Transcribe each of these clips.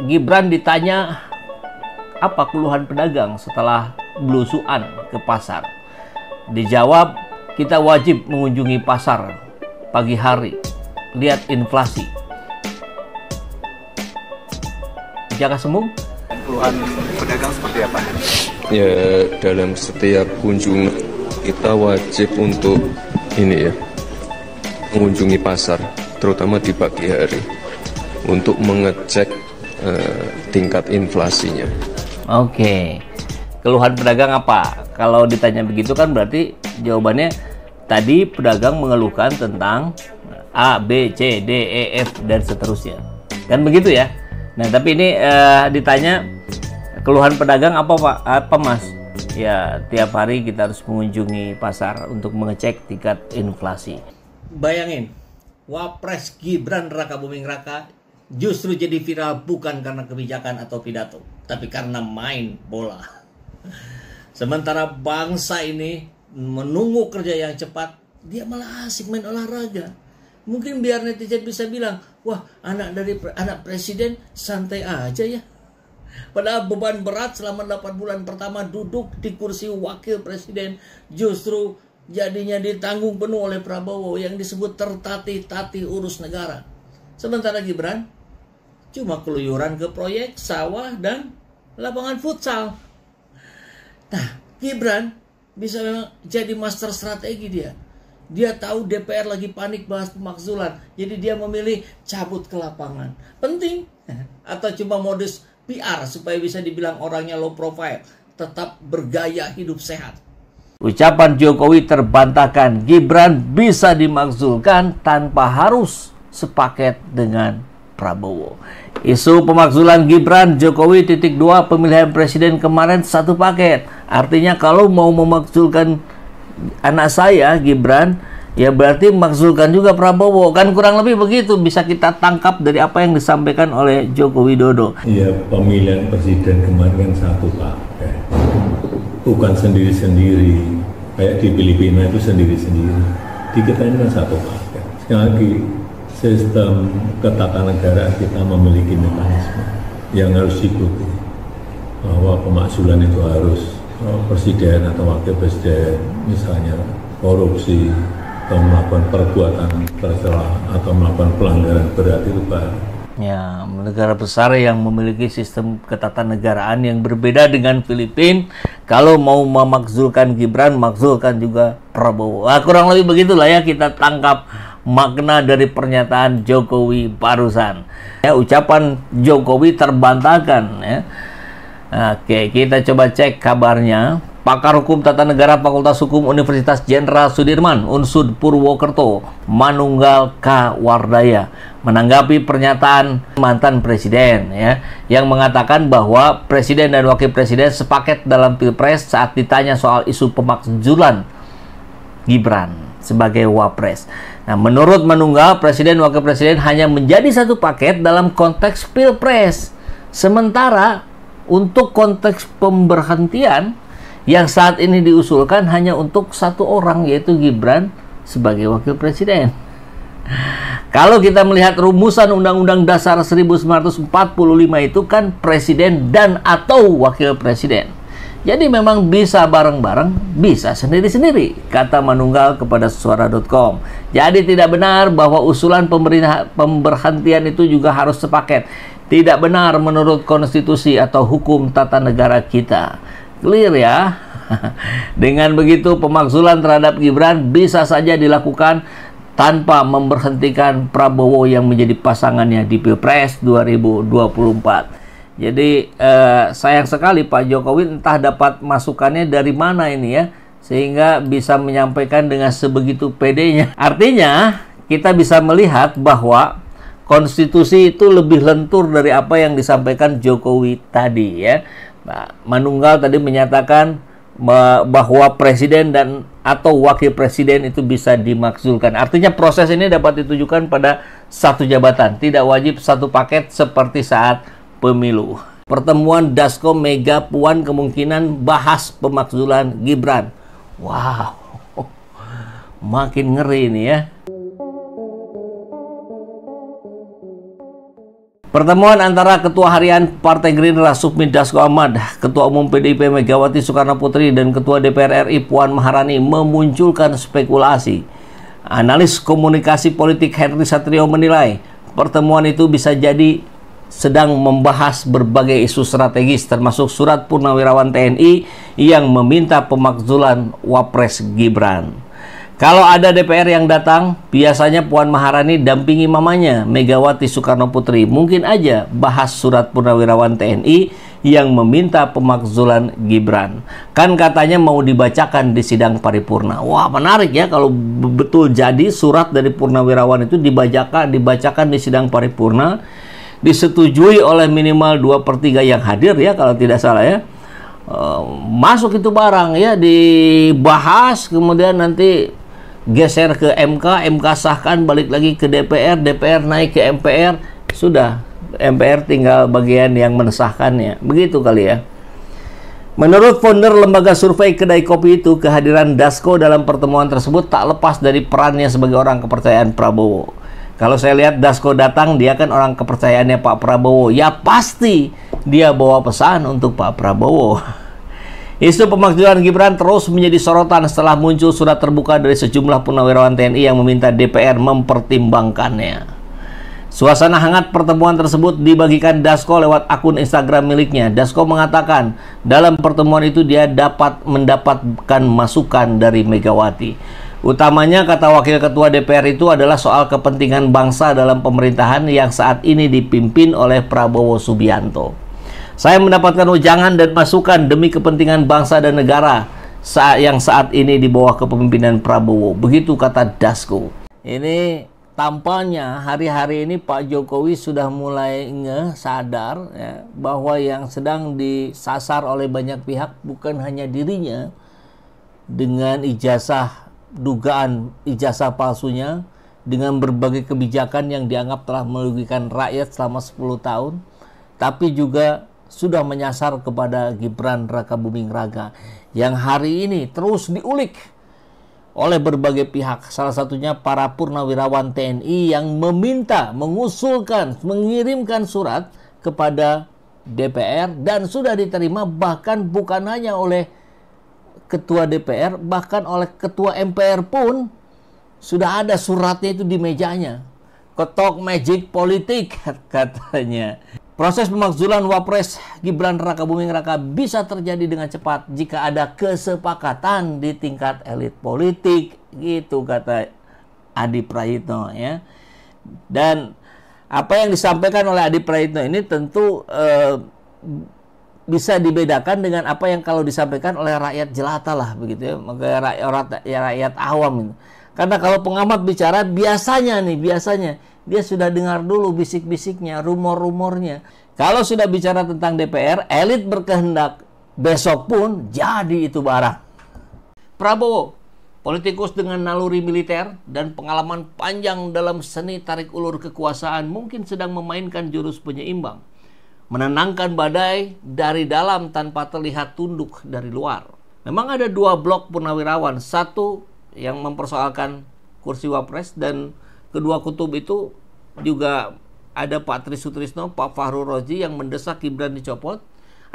Gibran ditanya apa keluhan pedagang setelah belusuan ke pasar. Dijawab, kita wajib mengunjungi pasar pagi hari, lihat inflasi. Jaka Sembung, keluhan pedagang seperti apa? Ya, dalam setiap kunjungan kita wajib untuk mengunjungi pasar, terutama di pagi hari, untuk mengecek tingkat inflasinya. Oke. Keluhan pedagang apa? Kalau ditanya begitu kan berarti jawabannya tadi pedagang mengeluhkan tentang A, B, C, D, E, F dan seterusnya. Kan begitu ya? Nah, tapi ini ditanya keluhan pedagang apa Pak? Apa Mas? Ya, tiap hari kita harus mengunjungi pasar untuk mengecek tingkat inflasi. Bayangin, Wapres Gibran Raka Buming Raka justru jadi viral bukan karena kebijakan atau pidato, tapi karena main bola. Sementara bangsa ini menunggu kerja yang cepat, dia malah asik main olahraga. Mungkin biar netizen bisa bilang, wah, anak presiden santai aja ya. Padahal beban berat selama 8 bulan pertama duduk di kursi wakil presiden justru jadinya ditanggung penuh oleh Prabowo yang disebut tertatih-tatih urus negara. Sementara Gibran cuma keluyuran ke proyek sawah dan lapangan futsal. Nah, Gibran bisa memang jadi master strategi dia. Dia tahu DPR lagi panik bahas pemakzulan, jadi dia memilih cabut ke lapangan. Penting atau cuma modus PR supaya bisa dibilang orangnya low profile, tetap bergaya hidup sehat. Ucapan Jokowi terbantahkan, Gibran bisa dimakzulkan tanpa harus sepaket dengan Prabowo. Isu pemakzulan Gibran, Jokowi _2 pemilihan presiden kemarin satu paket. Artinya kalau mau memakzulkan anak saya Gibran, ya berarti memakzulkan juga Prabowo. Kan kurang lebih begitu bisa kita tangkap dari apa yang disampaikan oleh Joko Widodo. Iya, pemilihan presiden kemarin kan satu paket. Bukan sendiri-sendiri. Kayak di Filipina itu sendiri-sendiri. Di kita ini kan satu paket. Sekali lagi, sistem ketatanegaraan kita memiliki mekanisme yang harus diikuti, bahwa pemakzulan itu harus presiden atau wakil presiden misalnya korupsi atau melakukan perbuatan tercela atau melakukan pelanggaran berat itu baru. Ya, negara besar yang memiliki sistem ketatanegaraan yang berbeda dengan Filipina, kalau mau memakzulkan Gibran, makzulkan juga Prabowo. Nah, kurang lebih begitulah ya kita tangkap makna dari pernyataan Jokowi barusan. Ya, ucapan Jokowi terbantahkan ya. Oke, kita coba cek kabarnya. Pakar Hukum Tata Negara Fakultas Hukum Universitas Jenderal Sudirman Unsud Purwokerto Manunggal K. Wardaya menanggapi pernyataan mantan presiden ya, yang mengatakan bahwa presiden dan wakil presiden sepaket dalam Pilpres saat ditanya soal isu pemakzulan Gibran sebagai wapres. Nah, menurut Manunggal, presiden wakil presiden hanya menjadi satu paket dalam konteks Pilpres. Sementara untuk konteks pemberhentian yang saat ini diusulkan hanya untuk satu orang, yaitu Gibran sebagai wakil presiden. Kalau kita melihat rumusan Undang-Undang Dasar 1945 itu kan presiden dan atau wakil presiden. Jadi memang bisa bareng-bareng, bisa sendiri-sendiri, kata Manunggal kepada suara.com. Jadi tidak benar bahwa usulan pemberhentian itu juga harus sepaket. Tidak benar menurut konstitusi atau hukum tata negara kita. Clear ya? Dengan begitu pemakzulan terhadap Gibran bisa saja dilakukan tanpa memberhentikan Prabowo yang menjadi pasangannya di Pilpres 2024. Jadi sayang sekali Pak Jokowi entah dapat masukannya dari mana ini ya, sehingga bisa menyampaikan dengan sebegitu pedenya. Artinya kita bisa melihat bahwa konstitusi itu lebih lentur dari apa yang disampaikan Jokowi tadi ya. Nah, Manunggal tadi menyatakan bahwa presiden dan atau wakil presiden itu bisa dimakzulkan. Artinya proses ini dapat ditujukan pada satu jabatan, tidak wajib satu paket seperti saat pemilu. Pertemuan Dasko Mega Puan kemungkinan bahas pemakzulan Gibran. Wow, makin ngeri ini ya. Pertemuan antara Ketua Harian Partai Gerindra Sufmi Dasko Ahmad, Ketua Umum PDIP Megawati Soekarno Putri, dan Ketua DPR RI Puan Maharani memunculkan spekulasi. Analis komunikasi politik Henry Satrio menilai pertemuan itu bisa jadi sedang membahas berbagai isu strategis termasuk surat Purnawirawan TNI yang meminta pemakzulan Wapres Gibran. Kalau ada DPR yang datang, biasanya Puan Maharani dampingi mamanya Megawati Soekarno Putri. Mungkin aja bahas surat Purnawirawan TNI yang meminta pemakzulan Gibran. Kan katanya mau dibacakan di sidang paripurna. Wah, menarik ya kalau betul jadi surat dari Purnawirawan itu dibacakan di sidang paripurna, disetujui oleh minimal 2/3 yang hadir ya kalau tidak salah ya. Masuk itu barang ya, dibahas, kemudian nanti geser ke MK, MK sahkan, balik lagi ke DPR, DPR naik ke MPR, sudah MPR tinggal bagian yang mensahkannya. Begitu kali ya. Menurut founder lembaga survei Kedai Kopi itu, kehadiran Dasko dalam pertemuan tersebut tak lepas dari perannya sebagai orang kepercayaan Prabowo. Kalau saya lihat Dasko datang, dia kan orang kepercayaannya Pak Prabowo. Ya pasti dia bawa pesan untuk Pak Prabowo. Isu pemakzulan Gibran terus menjadi sorotan setelah muncul surat terbuka dari sejumlah purnawirawan TNI yang meminta DPR mempertimbangkannya. Suasana hangat pertemuan tersebut dibagikan Dasko lewat akun Instagram miliknya. Dasko mengatakan dalam pertemuan itu dia dapat mendapatkan masukan dari Megawati. Utamanya, kata Wakil Ketua DPR itu, adalah soal kepentingan bangsa dalam pemerintahan yang saat ini dipimpin oleh Prabowo Subianto. Saya mendapatkan ujangan dan masukan demi kepentingan bangsa dan negara yang saat ini di bawah kepemimpinan Prabowo. Begitu kata Dasko. Ini tampaknya hari-hari ini Pak Jokowi sudah mulai sadar ya, bahwa yang sedang disasar oleh banyak pihak bukan hanya dirinya dengan dugaan ijazah palsunya, dengan berbagai kebijakan yang dianggap telah merugikan rakyat selama 10 tahun, tapi juga sudah menyasar kepada Gibran Rakabuming Raka yang hari ini terus diulik oleh berbagai pihak. Salah satunya para purnawirawan TNI yang mengirimkan surat kepada DPR dan sudah diterima, bahkan bukan hanya oleh Ketua DPR, bahkan oleh Ketua MPR pun sudah ada suratnya itu di mejanya. Ketok magic politik katanya. Proses pemakzulan Wapres Gibran Rakabuming Raka bisa terjadi dengan cepat jika ada kesepakatan di tingkat elit politik, gitu kata Adi Prayitno ya. Dan apa yang disampaikan oleh Adi Prayitno ini tentu bisa dibedakan dengan apa yang kalau disampaikan oleh rakyat jelata lah begitu ya, rakyat awam itu. Karena kalau pengamat bicara biasanya dia sudah dengar dulu bisik-bisiknya, rumor-rumornya. Kalau sudah bicara tentang DPR, elit berkehendak besok pun jadi itu barang. Prabowo, politikus dengan naluri militer dan pengalaman panjang dalam seni tarik ulur kekuasaan, mungkin sedang memainkan jurus penyeimbang, menenangkan badai dari dalam tanpa terlihat tunduk dari luar. Memang ada dua blok purnawirawan, satu yang mempersoalkan kursi Wapres, dan kedua kutub itu juga ada Pak Tri Sutrisno, Pak Fahru Roji yang mendesak Gibran dicopot.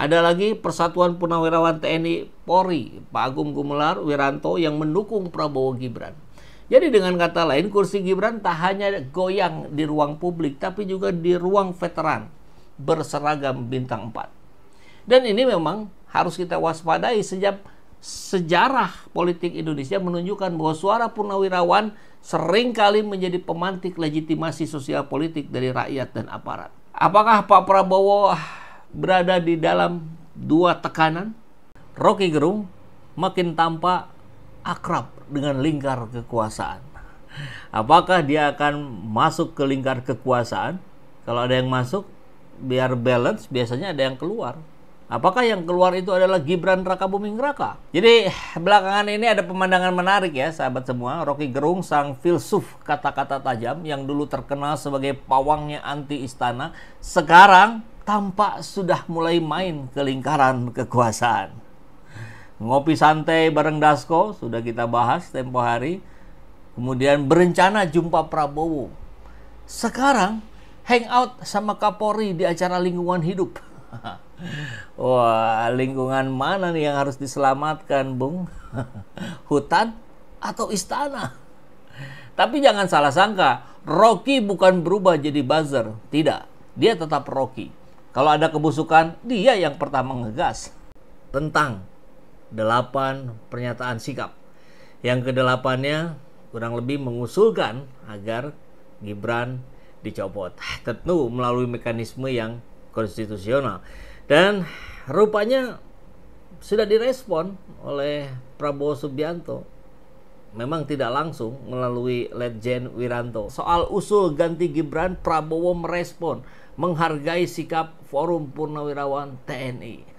Ada lagi Persatuan Purnawirawan TNI Polri, Pak Agung Gumelar Wiranto yang mendukung Prabowo Gibran. Jadi dengan kata lain, kursi Gibran tak hanya goyang di ruang publik, tapi juga di ruang veteran berseragam bintang 4. Dan ini memang harus kita waspadai sejak sejarah politik Indonesia menunjukkan bahwa suara purnawirawan seringkali menjadi pemantik legitimasi sosial politik dari rakyat dan aparat. Apakah Pak Prabowo berada di dalam dua tekanan? Rocky Gerung makin tampak akrab dengan lingkar kekuasaan. Apakah dia akan masuk ke lingkar kekuasaan? Kalau ada yang masuk, biar balance, biasanya ada yang keluar. Apakah yang keluar itu adalah Gibran Rakabuming Raka? Jadi belakangan ini ada pemandangan menarik ya sahabat semua. Rocky Gerung, sang filsuf kata-kata tajam yang dulu terkenal sebagai pawangnya anti istana, sekarang tampak sudah mulai main ke lingkaran kekuasaan. Ngopi santai bareng Dasko, sudah kita bahas tempo hari. Kemudian berencana jumpa Prabowo. Sekarang hangout sama Kapolri di acara lingkungan hidup. Wah, lingkungan mana nih yang harus diselamatkan, Bung? Hutan atau istana? Tapi jangan salah sangka, Rocky bukan berubah jadi buzzer. Tidak, dia tetap Rocky. Kalau ada kebusukan, dia yang pertama ngegas. Tentang 8 pernyataan sikap. Yang ke-8-nya kurang lebih mengusulkan agar Gibran dicopot. Tentu melalui mekanisme yang konstitusional. Dan rupanya sudah direspon oleh Prabowo Subianto. Memang tidak langsung melalui Letjen Wiranto. Soal usul ganti Gibran, Prabowo merespon, menghargai sikap Forum Purnawirawan TNI.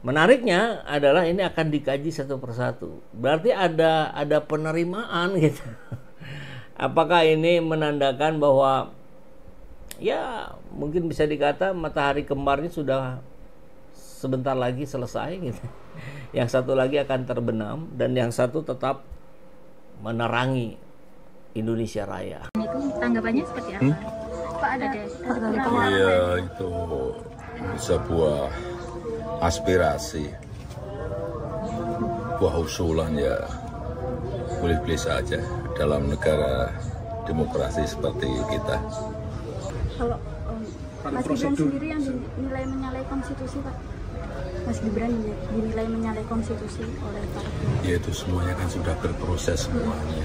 Menariknya adalah ini akan dikaji satu persatu. Berarti ada penerimaan gitu. Apakah ini menandakan bahwa ya mungkin bisa dikata matahari kembarnya sudah sebentar lagi selesai gitu. Yang satu lagi akan terbenam dan yang satu tetap menerangi Indonesia Raya. Tanggapannya seperti apa? Pak ada Iya, itu sebuah aspirasi, buah usulan ya boleh-boleh saja dalam negara demokrasi seperti kita. Kalau Mas Gibran sendiri yang dinilai menyalahi konstitusi, Pak? Mas Gibran dinilai menyalahi konstitusi oleh para pihak. Ya itu semuanya kan sudah berproses semuanya.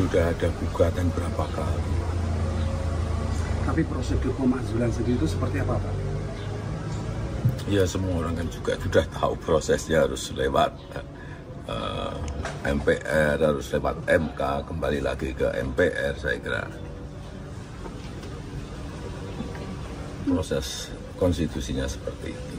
Sudah ada gugatan berapa kali. Tapi prosedur pemakzulan sendiri itu seperti apa, Pak? Ya semua orang kan juga sudah tahu prosesnya, harus lewat MPR, harus lewat MK, kembali lagi ke MPR, saya kira. Proses konstitusinya seperti itu.